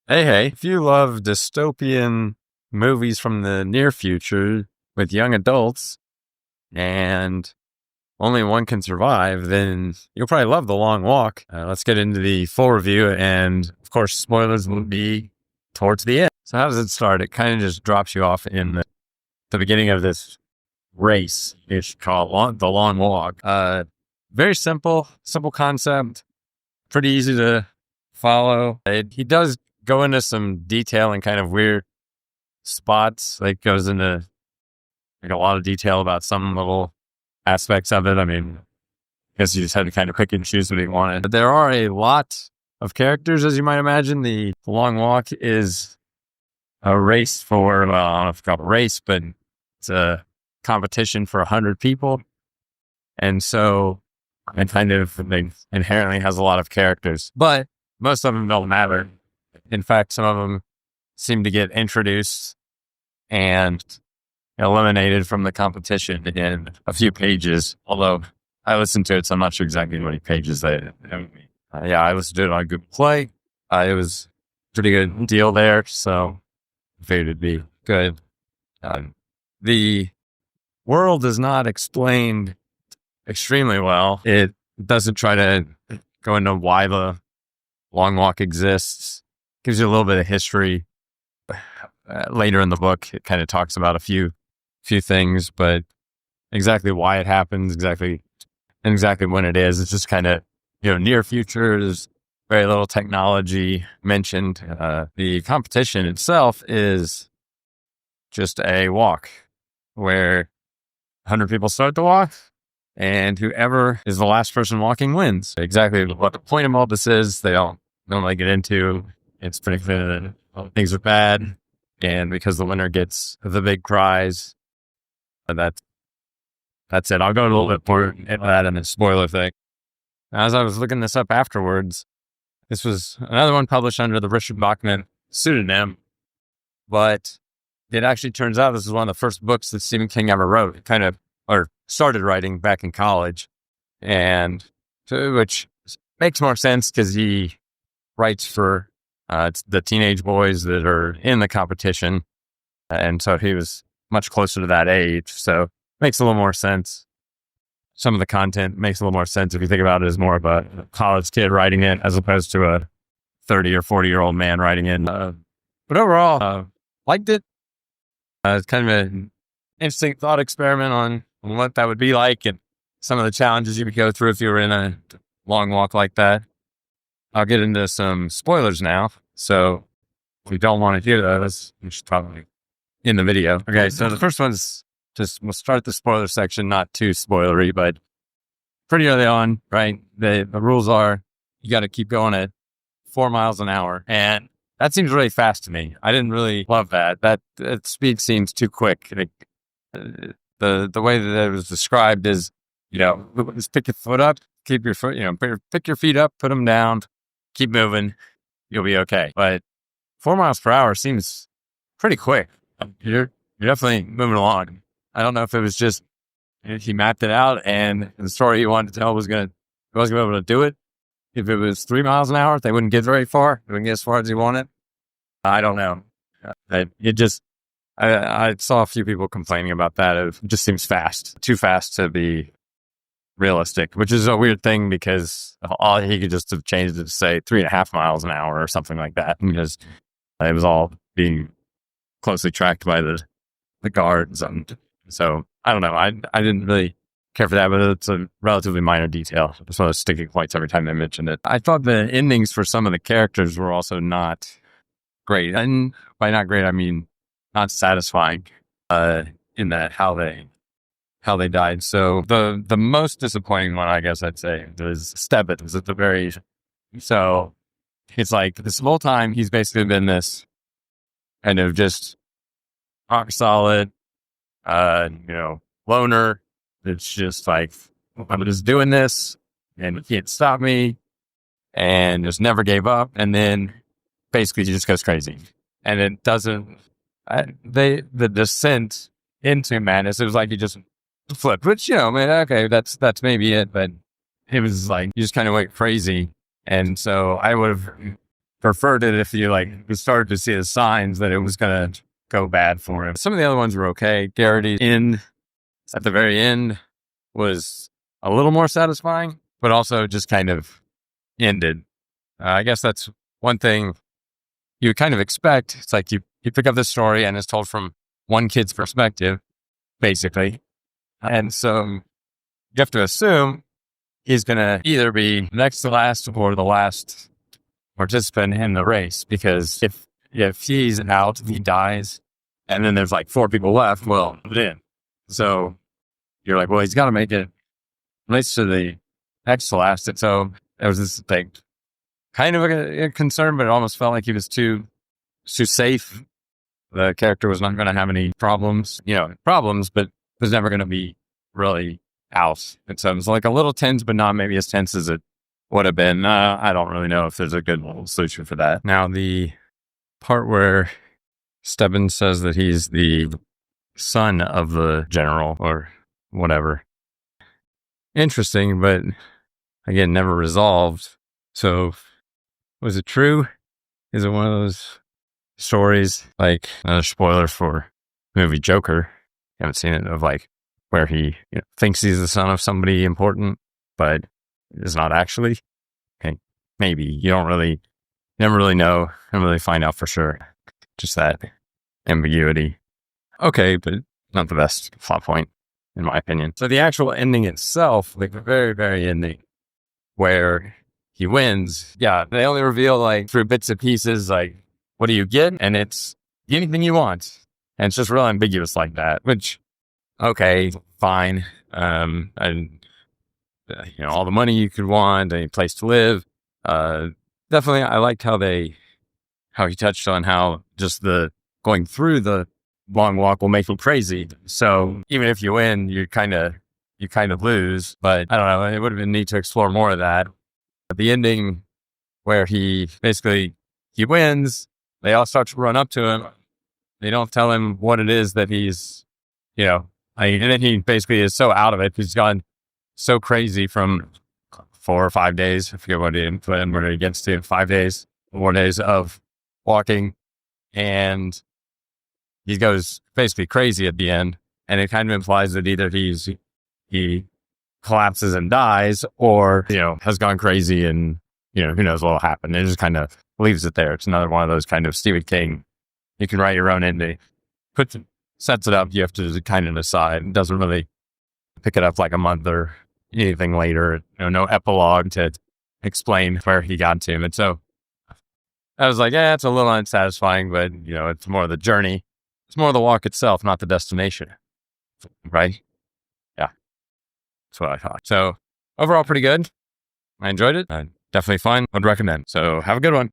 Hey, if you love dystopian movies from the near future with young adults and only one can survive, then you'll probably love The Long Walk. Let's get into the full review. And of course, spoilers will be towards the end. So how does it start? It kind of just drops you off in the beginning of this race. It's called The Long Walk. Very simple concept, pretty easy to follow. He does go into some detail and kind of weird spots. Like goes into like a lot of detail about some little aspects of it. I mean, I guess you just had to kind of pick and choose what you wanted. But there are a lot of characters, as you might imagine. The Long Walk is a race for, well, I don't know if it's called a race, but it's a competition for 100 people. And so it kind of inherently has a lot of characters, but most of them don't matter. In fact, some of them seem to get introduced and eliminated from the competition in a few pages. Although I listened to it, so I'm not sure exactly how many pages they have. I listened to it on Google Play. It was a pretty good deal there, so I figured it'd be good. The world is not explained extremely well. It doesn't try to go into why the Long Walk exists. Gives you a little bit of history. Later in the book, it kind of talks about a few things, but exactly why it happens, exactly when it is, it's just kind of, near future. There's very little technology mentioned. The competition itself is just a walk where 100 people start the walk, and whoever is the last person walking wins. Exactly what the point of all this is, they don't really get into. It's pretty clear that things are bad, and because the winner gets the big prize, that's it. I'll go a little bit more into that in the spoiler thing. As I was looking this up afterwards, this was another one published under the Richard Bachman pseudonym, but it actually turns out this is one of the first books that Stephen King ever wrote, or started writing back in college, and which makes more sense because he writes for it's the teenage boys that are in the competition. And so he was much closer to that age. So makes a little more sense. Some of the content makes a little more sense if you think about it as more of a college kid writing it as opposed to a 30 or 40-year-old man writing it. But overall, liked it. It's kind of an interesting thought experiment on what that would be like and some of the challenges you would go through if you were in a long walk like that. I'll get into some spoilers now. So if you don't want to hear those, you should probably in the video. Okay, so the first one's we'll start the spoiler section, not too spoilery, but pretty early on, right? The rules are you got to keep going at 4 miles an hour. And that seems really fast to me. I didn't really love that. That speed seems too quick. The way that it was described is, just pick your foot up, keep your foot, pick your feet up, put them down, keep moving, you'll be okay. But 4 miles per hour seems pretty quick. You're definitely moving along. I don't know if it was just he mapped it out and the story he wanted to tell wasn't going to be able to do it. If it was 3 miles an hour, they wouldn't get very far. They wouldn't get as far as he wanted. I don't know. I saw a few people complaining about that. It just seems fast, too fast to be realistic, which is a weird thing because he could just have changed it to say 3.5 miles an hour or something like that, because it was all being closely tracked by the guards. And so I don't know. I didn't really care for that, but it's a relatively minor detail. It's one of those sticking points every time they mentioned it. I thought the endings for some of the characters were also not great. And by not great, I mean not satisfying in that how they died. So the most disappointing one, I guess I'd say, is Stebbins at the very. So it's like this whole time he's basically been this kind of just rock solid, loner. It's just like, I'm just doing this and you can't stop me, and just never gave up. And then basically he just goes crazy, and it doesn't. The descent into madness, it was like he just flipped, which, okay, that's maybe it, but it was like you just kind of went crazy. And so I would have preferred it if you started to see the signs that it was going to go bad for him. Some of the other ones were okay. Garrity at the very end was a little more satisfying, but also just kind of ended. I guess that's one thing you kind of expect. It's like you pick up this story and it's told from one kid's perspective, basically. And so you have to assume he's going to either be next to last or the last participant in the race, because if he's out, if he dies, and then there's like 4 people left, well, then. So you're like, well, he's got to make it at least to the next to last. And so there was this thing, kind of a concern, but it almost felt like he was too safe. The character was not going to have any problems, but was never going to be really out. And so it was like a little tense, but not maybe as tense as it would have been. I don't really know if there's a good solution for that. Now, the part where Stebbins says that he's the son of the general or whatever. Interesting, but again, never resolved. So was it true? Is it one of those stories, like another spoiler for the movie Joker? You haven't seen it, of like where he thinks he's the son of somebody important, but is not actually. Okay, maybe you never really know, never really find out for sure. Just that ambiguity. Okay, but not the best plot point, in my opinion. So the actual ending itself, like the very, very ending, where he wins, yeah, they only reveal like through bits and pieces, like, what do you get? And it's anything you want. And it's just real ambiguous like that, which, okay, fine. And all the money you could want, a place to live. Definitely, I liked how he touched on how just the going through the long walk will make you crazy. So even if you win, you kind of lose. But I don't know, it would have been neat to explore more of that. The ending where he wins, they all start to run up to him. They don't tell him what it is that he's, and then he basically is so out of it. He's gone so crazy from 4 or 5 days. I forget what it gets to, 5 days, 4 days of walking. And he goes basically crazy at the end. And it kind of implies that either he collapses and dies, or, has gone crazy and, who knows what will happen. It just kind of leaves it there. It's another one of those kind of Stephen King. You can write your own ending. Sets it up. You have to kind of decide. It doesn't really pick it up like a month or anything later. No epilogue to explain where he got to. And so I was like, yeah, it's a little unsatisfying, but it's more of the journey. It's more of the walk itself, not the destination. Right? Yeah. That's what I thought. So overall, pretty good. I enjoyed it. Definitely fun. Would recommend. So have a good one.